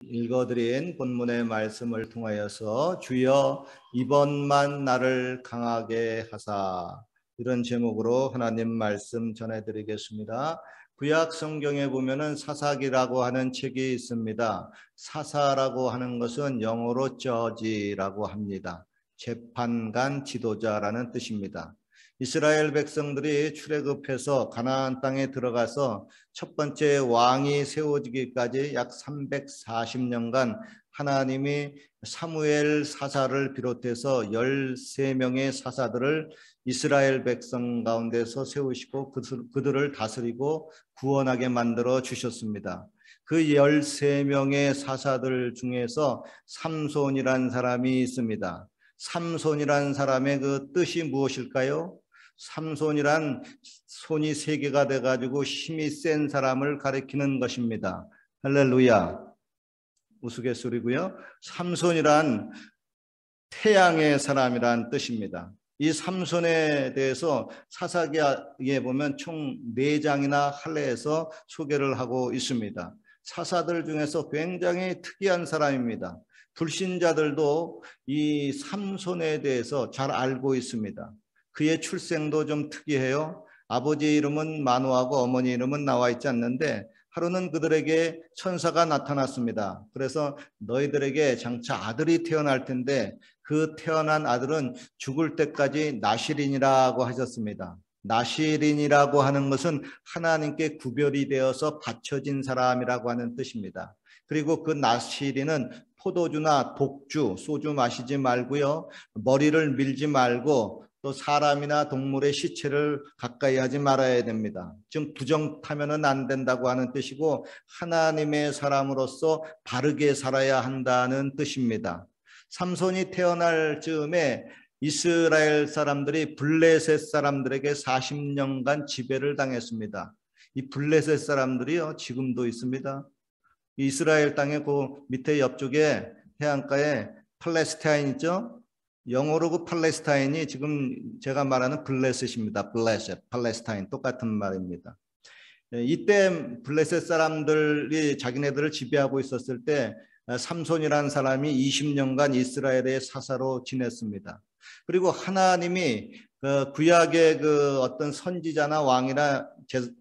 읽어드린 본문의 말씀을 통하여서 주여 이번만 나를 강하게 하사, 이런 제목으로 하나님 말씀 전해드리겠습니다. 구약 성경에 보면은 사사기라고 하는 책이 있습니다. 사사라고 하는 것은 영어로 저지라고 합니다. 재판관, 지도자라는 뜻입니다. 이스라엘 백성들이 출애굽해서 가나안 땅에 들어가서 첫 번째 왕이 세워지기까지 약 340년간 하나님이 사무엘 사사를 비롯해서 13명의 사사들을 이스라엘 백성 가운데서 세우시고 그들을 다스리고 구원하게 만들어 주셨습니다. 그 13명의 사사들 중에서 삼손이란 사람이 있습니다. 삼손이란 사람의 그 뜻이 무엇일까요? 삼손이란 손이 세 개가 돼가지고 힘이 센 사람을 가리키는 것입니다. 할렐루야. 우스갯소리고요. 삼손이란 태양의 사람이란 뜻입니다. 이 삼손에 대해서 사사기에 보면 총 4장이나 할례에서 소개를 하고 있습니다. 사사들 중에서 굉장히 특이한 사람입니다. 불신자들도 이 삼손에 대해서 잘 알고 있습니다. 그의 출생도 좀 특이해요. 아버지 이름은 마노하고 어머니 이름은 나와 있지 않는데 하루는 그들에게 천사가 나타났습니다. 그래서 너희들에게 장차 아들이 태어날 텐데 그 태어난 아들은 죽을 때까지 나실인이라고 하셨습니다. 나실인이라고 하는 것은 하나님께 구별이 되어서 바쳐진 사람이라고 하는 뜻입니다. 그리고 그 나실인은 포도주나 독주, 소주 마시지 말고요. 머리를 밀지 말고 또 사람이나 동물의 시체를 가까이 하지 말아야 됩니다. 즉 부정 타면은 안 된다고 하는 뜻이고 하나님의 사람으로서 바르게 살아야 한다는 뜻입니다. 삼손이 태어날 즈음에 이스라엘 사람들이 블레셋 사람들에게 40년간 지배를 당했습니다. 이 블레셋 사람들이요 지금도 있습니다. 이스라엘 땅의 그 밑에 옆쪽에 해안가에 팔레스타인 있죠? 영어로 그 팔레스타인이 지금 제가 말하는 블레셋입니다. 블레셋, 팔레스타인 똑같은 말입니다. 이때 블레셋 사람들이 자기네들을 지배하고 있었을 때 삼손이라는 사람이 20년간 이스라엘의 사사로 지냈습니다. 그리고 하나님이 구약의 그 어떤 선지자나 왕이나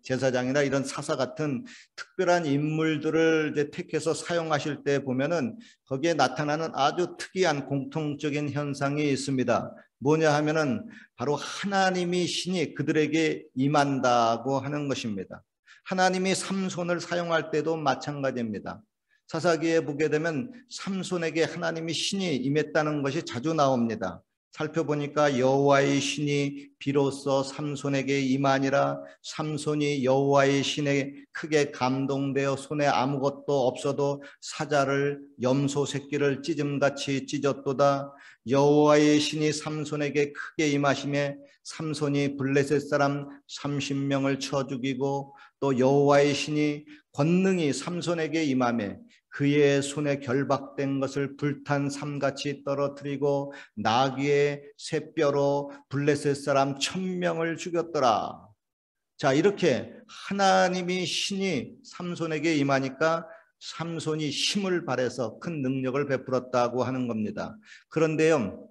제사장이나 이런 사사 같은 특별한 인물들을 이제 택해서 사용하실 때 보면은 거기에 나타나는 아주 특이한 공통적인 현상이 있습니다. 뭐냐 하면은 바로 하나님이 신이 그들에게 임한다고 하는 것입니다. 하나님이 삼손을 사용할 때도 마찬가지입니다. 사사기에 보게 되면 삼손에게 하나님이 신이 임했다는 것이 자주 나옵니다. 살펴보니까 여호와의 신이 비로소 삼손에게 임하니라. 삼손이 여호와의 신에 크게 감동되어 손에 아무것도 없어도 사자를 염소 새끼를 찢음같이 찢었도다. 여호와의 신이 삼손에게 크게 임하심에 삼손이 블레셋 사람 30명을 쳐 죽이고 또 여호와의 신이 권능이 삼손에게 임하며 그의 손에 결박된 것을 불탄 삼같이 떨어뜨리고 나귀의 쇠뼈로 블레셋 사람 1000명을 죽였더라. 자, 이렇게 하나님이 신이 삼손에게 임하니까 삼손이 힘을 발해서 큰 능력을 베풀었다고 하는 겁니다. 그런데요,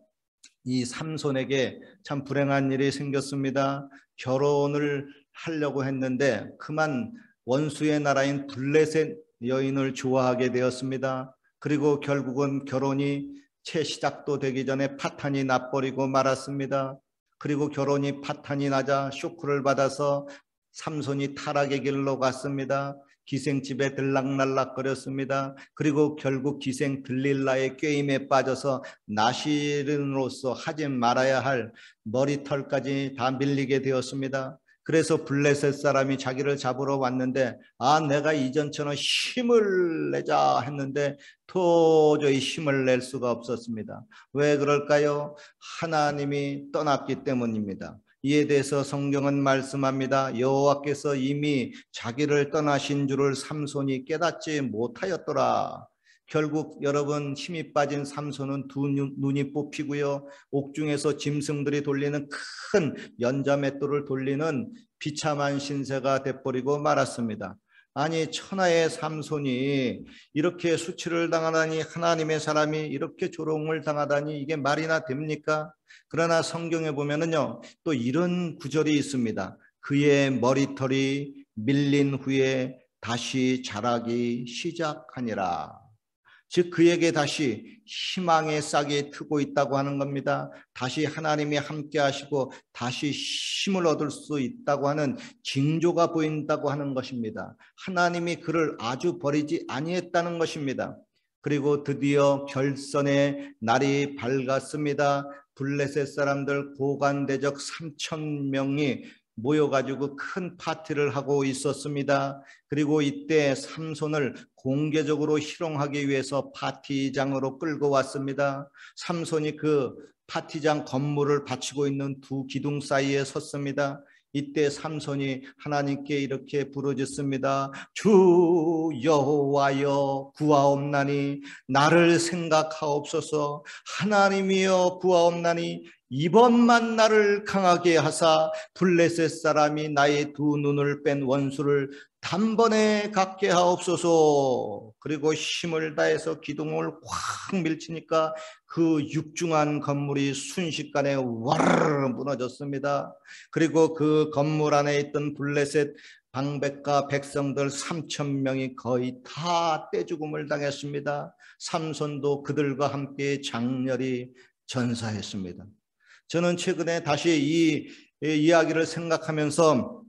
이 삼손에게 참 불행한 일이 생겼습니다. 결혼을 하려고 했는데 그만 원수의 나라인 블레셋 여인을 좋아하게 되었습니다. 그리고 결국은 결혼이 채 시작도 되기 전에 파탄이 나버리고 말았습니다. 그리고 결혼이 파탄이 나자 쇼크를 받아서 삼손이 타락의 길로 갔습니다. 기생집에 들락날락거렸습니다. 그리고 결국 기생 들릴라의 꾀임에 빠져서 나실인으로서 하지 말아야 할 머리털까지 다 밀리게 되었습니다. 그래서 블레셋 사람이 자기를 잡으러 왔는데 내가 이전처럼 힘을 내자 했는데 도저히 힘을 낼 수가 없었습니다. 왜 그럴까요? 하나님이 떠났기 때문입니다. 이에 대해서 성경은 말씀합니다. 여호와께서 이미 자기를 떠나신 줄을 삼손이 깨닫지 못하였더라. 결국 여러분 힘이 빠진 삼손은 두 눈이 뽑히고요. 옥중에서 짐승들이 돌리는 큰 연자맷돌을 돌리는 비참한 신세가 돼버리고 말았습니다. 아니 천하의 삼손이 이렇게 수치를 당하다니, 하나님의 사람이 이렇게 조롱을 당하다니, 이게 말이나 됩니까? 그러나 성경에 보면은요, 또 이런 구절이 있습니다. 그의 머리털이 밀린 후에 다시 자라기 시작하니라. 즉 그에게 다시 희망의 싹이 트고 있다고 하는 겁니다. 다시 하나님이 함께 하시고 다시 힘을 얻을 수 있다고 하는 징조가 보인다고 하는 것입니다. 하나님이 그를 아주 버리지 아니했다는 것입니다. 그리고 드디어 결선의 날이 밝았습니다. 블레셋 사람들 고관대적 3,000명이 모여가지고 큰 파티를 하고 있었습니다. 그리고 이때 삼손을 공개적으로 희롱하기 위해서 파티장으로 끌고 왔습니다. 삼손이 그 파티장 건물을 받치고 있는 두 기둥 사이에 섰습니다. 이때 삼손이 하나님께 이렇게 부르짖습니다. 주 여호와여 구하옵나니 나를 생각하옵소서. 하나님이여 구하옵나니 이번만 나를 강하게 하사 블레셋 사람이 나의 두 눈을 뺀 원수를 단번에 갖게 하옵소서. 그리고 힘을 다해서 기둥을 확 밀치니까 그 육중한 건물이 순식간에 와르르 무너졌습니다. 그리고 그 건물 안에 있던 블레셋 방백과 백성들 3,000명이 거의 다 떼죽음을 당했습니다. 삼손도 그들과 함께 장렬히 전사했습니다. 저는 최근에 다시 이 이야기를 생각하면서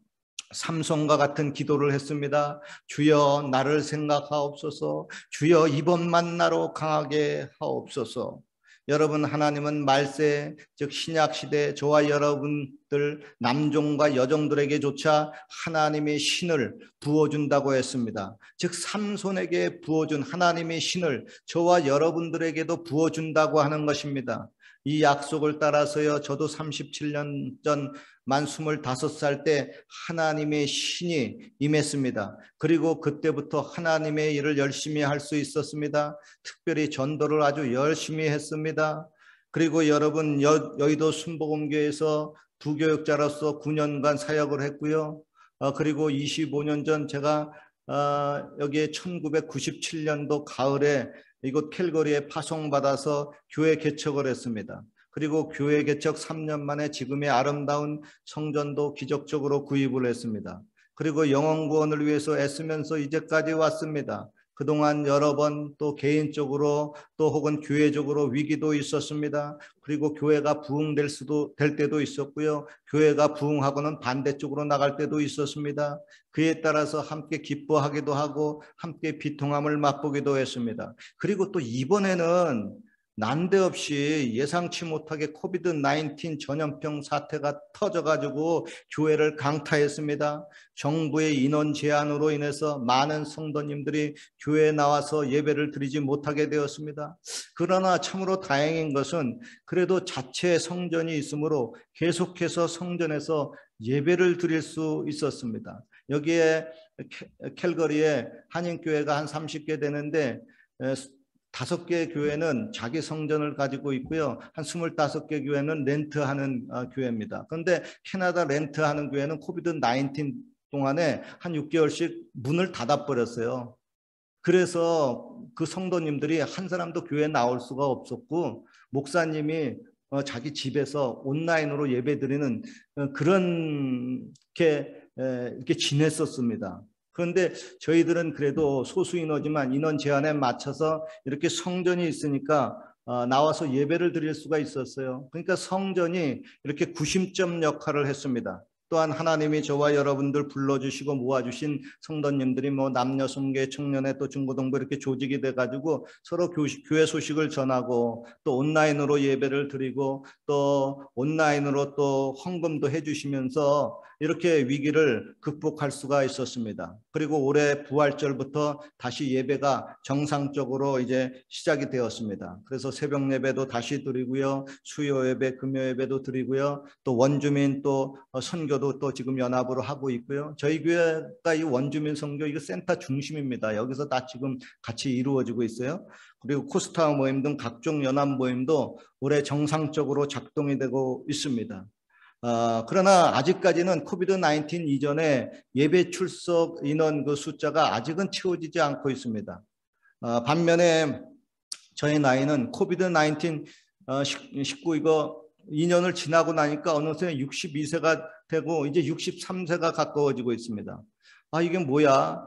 삼손과 같은 기도를 했습니다. 주여 나를 생각하옵소서. 주여 이번만 나로 강하게 하옵소서. 여러분, 하나님은 말세 즉 신약시대 저와 여러분들 남종과 여종들에게조차 하나님의 신을 부어준다고 했습니다. 즉 삼손에게 부어준 하나님의 신을 저와 여러분들에게도 부어준다고 하는 것입니다. 이 약속을 따라서요, 저도 37년 전 만 25살 때 하나님의 신이 임했습니다. 그리고 그때부터 하나님의 일을 열심히 할 수 있었습니다. 특별히 전도를 아주 열심히 했습니다. 그리고 여러분, 여의도 순복음교회에서 부교육자로서 9년간 사역을 했고요. 그리고 25년 전 제가 여기에 1997년도 가을에 이곳 캘거리에 파송받아서 교회 개척을 했습니다. 그리고 교회 개척 3년 만에 지금의 아름다운 성전도 기적적으로 구입을 했습니다. 그리고 영혼 구원을 위해서 애쓰면서 이제까지 왔습니다. 그동안 여러 번 또 개인적으로 또 혹은 교회적으로 위기도 있었습니다. 그리고 교회가 부흥될 때도 있었고요. 교회가 부흥하고는 반대쪽으로 나갈 때도 있었습니다. 그에 따라서 함께 기뻐하기도 하고 함께 비통함을 맛보기도 했습니다. 그리고 또 이번에는 난데없이 예상치 못하게 코비드-19 전염병 사태가 터져가지고 교회를 강타했습니다. 정부의 인원 제한으로 인해서 많은 성도님들이 교회에 나와서 예배를 드리지 못하게 되었습니다. 그러나 참으로 다행인 것은 그래도 자체 성전이 있으므로 계속해서 성전에서 예배를 드릴 수 있었습니다. 여기에 캘거리에 한인교회가 한 30개 되는데 5개 교회는 자기 성전을 가지고 있고요. 한 25개 교회는 렌트하는 교회입니다. 그런데 캐나다 렌트하는 교회는 코비드-19 동안에 한 6개월씩 문을 닫아버렸어요. 그래서 그 성도님들이 한 사람도 교회에 나올 수가 없었고 목사님이 자기 집에서 온라인으로 예배드리는 이렇게 지냈었습니다. 그런데 저희들은 그래도 소수인원이지만 인원 제한에 맞춰서 이렇게 성전이 있으니까 나와서 예배를 드릴 수가 있었어요. 그러니까 성전이 이렇게 구심점 역할을 했습니다. 또한 하나님이 저와 여러분들 불러주시고 모아주신 성도님들이 뭐 남녀 성계 청년회 또 중고등부 이렇게 조직이 돼가지고 서로 교회 소식을 전하고 또 온라인으로 예배를 드리고 또 온라인으로 또 헌금도 해주시면서 이렇게 위기를 극복할 수가 있었습니다. 그리고 올해 부활절부터 다시 예배가 정상적으로 이제 시작이 되었습니다. 그래서 새벽 예배도 다시 드리고요, 수요 예배, 금요 예배도 드리고요, 또 원주민 또 선교도 또 지금 연합으로 하고 있고요. 저희 교회가 이 원주민 선교 이거 센터 중심입니다. 여기서 다 지금 같이 이루어지고 있어요. 그리고 코스타 모임 등 각종 연합 모임도 올해 정상적으로 작동이 되고 있습니다. 그러나 아직까지는 코비드-19 이전에 예배 출석 인원 그 숫자가 아직은 채워지지 않고 있습니다. 반면에 저의 나이는 코비드-19 19 이거 2년을 지나고 나니까 어느새 62세가 되고 이제 63세가 가까워지고 있습니다. 이게 뭐야?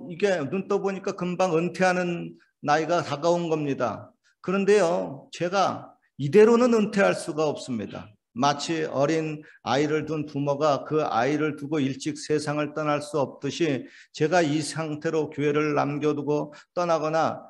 이게 눈 떠보니까 금방 은퇴하는 나이가 다가온 겁니다. 그런데요, 제가 이대로는 은퇴할 수가 없습니다. 마치 어린 아이를 둔 부모가 그 아이를 두고 일찍 세상을 떠날 수 없듯이 제가 이 상태로 교회를 남겨두고 떠나거나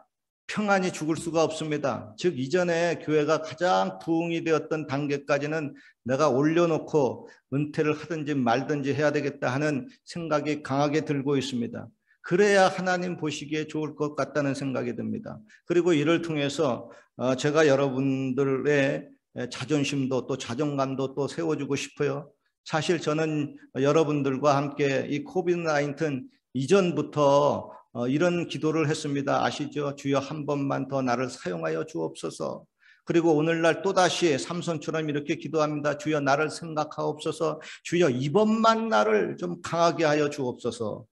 평안히 죽을 수가 없습니다. 즉 이전에 교회가 가장 부흥이 되었던 단계까지는 내가 올려놓고 은퇴를 하든지 말든지 해야 되겠다 하는 생각이 강하게 들고 있습니다. 그래야 하나님 보시기에 좋을 것 같다는 생각이 듭니다. 그리고 이를 통해서 제가 여러분들의 자존심도 또 자존감도 또 세워주고 싶어요. 사실 저는 여러분들과 함께 이 코비드-19 이전부터 이런 기도를 했습니다. 아시죠? 주여 한 번만 더 나를 사용하여 주옵소서. 그리고 오늘날 또다시 삼손처럼 이렇게 기도합니다. 주여 나를 생각하옵소서. 주여 이번만 나를 좀 강하게 하여 주옵소서.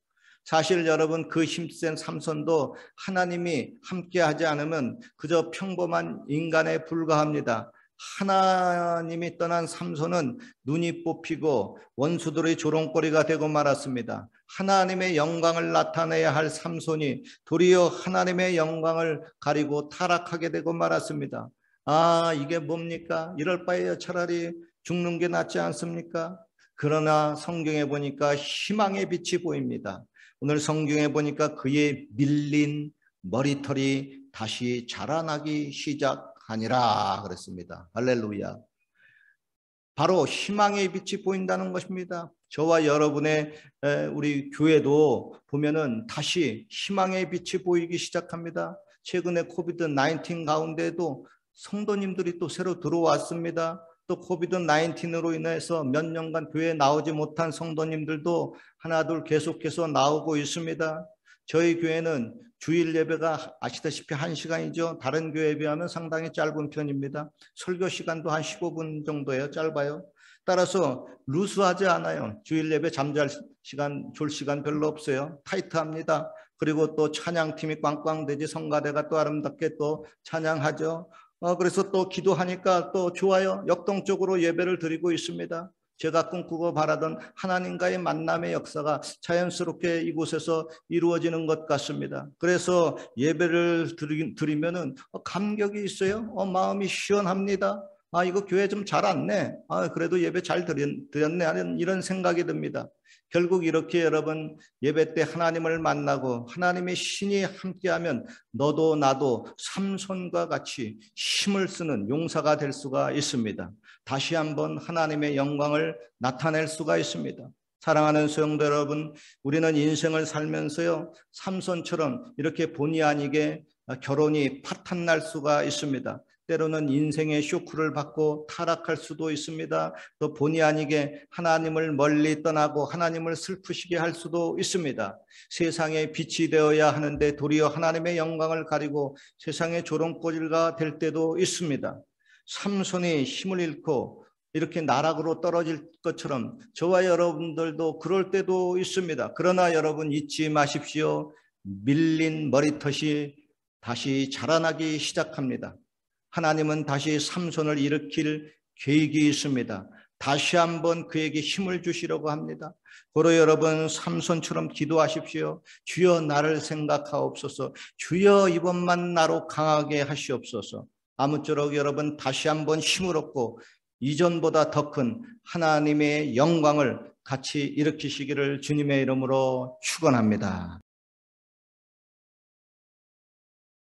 사실 여러분 그 힘센 삼손도 하나님이 함께하지 않으면 그저 평범한 인간에 불과합니다. 하나님이 떠난 삼손은 눈이 뽑히고 원수들의 조롱거리가 되고 말았습니다. 하나님의 영광을 나타내야 할 삼손이 도리어 하나님의 영광을 가리고 타락하게 되고 말았습니다. 이게 뭡니까? 이럴 바에야 차라리 죽는 게 낫지 않습니까? 그러나 성경에 보니까 희망의 빛이 보입니다. 오늘 성경에 보니까 그의 밀린 머리털이 다시 자라나기 시작하니라 그랬습니다. 할렐루야. 바로 희망의 빛이 보인다는 것입니다. 저와 여러분의 우리 교회도 보면은 다시 희망의 빛이 보이기 시작합니다. 최근에 코비드-19 가운데도 성도님들이 또 새로 들어왔습니다. 또 코비드-19으로 인해서 몇 년간 교회에 나오지 못한 성도님들도 하나둘 계속해서 나오고 있습니다. 저희 교회는 주일 예배가 아시다시피 1시간이죠. 다른 교회에 비하면 상당히 짧은 편입니다. 설교 시간도 한 15분 정도예요. 짧아요. 따라서 루스하지 않아요. 주일 예배 잠잘 시간, 졸 시간 별로 없어요. 타이트합니다. 그리고 또 찬양팀이 꽝꽝대지 성가대가 또 아름답게 또 찬양하죠. 그래서 또 기도하니까 또 좋아요. 역동적으로 예배를 드리고 있습니다. 제가 꿈꾸고 바라던 하나님과의 만남의 역사가 자연스럽게 이곳에서 이루어지는 것 같습니다. 그래서 예배를 드리면은 감격이 있어요. 마음이 시원합니다. 이거 교회 좀 잘 왔네. 그래도 예배 잘 드렸네 하는 이런 생각이 듭니다. 결국 이렇게 여러분 예배 때 하나님을 만나고 하나님의 신이 함께하면 너도 나도 삼손과 같이 힘을 쓰는 용사가 될 수가 있습니다. 다시 한번 하나님의 영광을 나타낼 수가 있습니다. 사랑하는 성도 여러분, 우리는 인생을 살면서요 삼손처럼 이렇게 본의 아니게 결혼이 파탄날 수가 있습니다. 때로는 인생의 쇼크를 받고 타락할 수도 있습니다. 또 본의 아니게 하나님을 멀리 떠나고 하나님을 슬프시게 할 수도 있습니다. 세상의 빛이 되어야 하는데 도리어 하나님의 영광을 가리고 세상의 조롱거리가 될 때도 있습니다. 삼손이 힘을 잃고 이렇게 나락으로 떨어질 것처럼 저와 여러분들도 그럴 때도 있습니다. 그러나 여러분 잊지 마십시오. 밀린 머리털이 다시 자라나기 시작합니다. 하나님은 다시 삼손을 일으킬 계획이 있습니다. 다시 한번 그에게 힘을 주시려고 합니다. 고로 여러분 삼손처럼 기도하십시오. 주여 나를 생각하옵소서. 주여 이번만 나로 강하게 하시옵소서. 아무쪼록 여러분 다시 한번 힘을 얻고 이전보다 더 큰 하나님의 영광을 같이 일으키시기를 주님의 이름으로 축원합니다.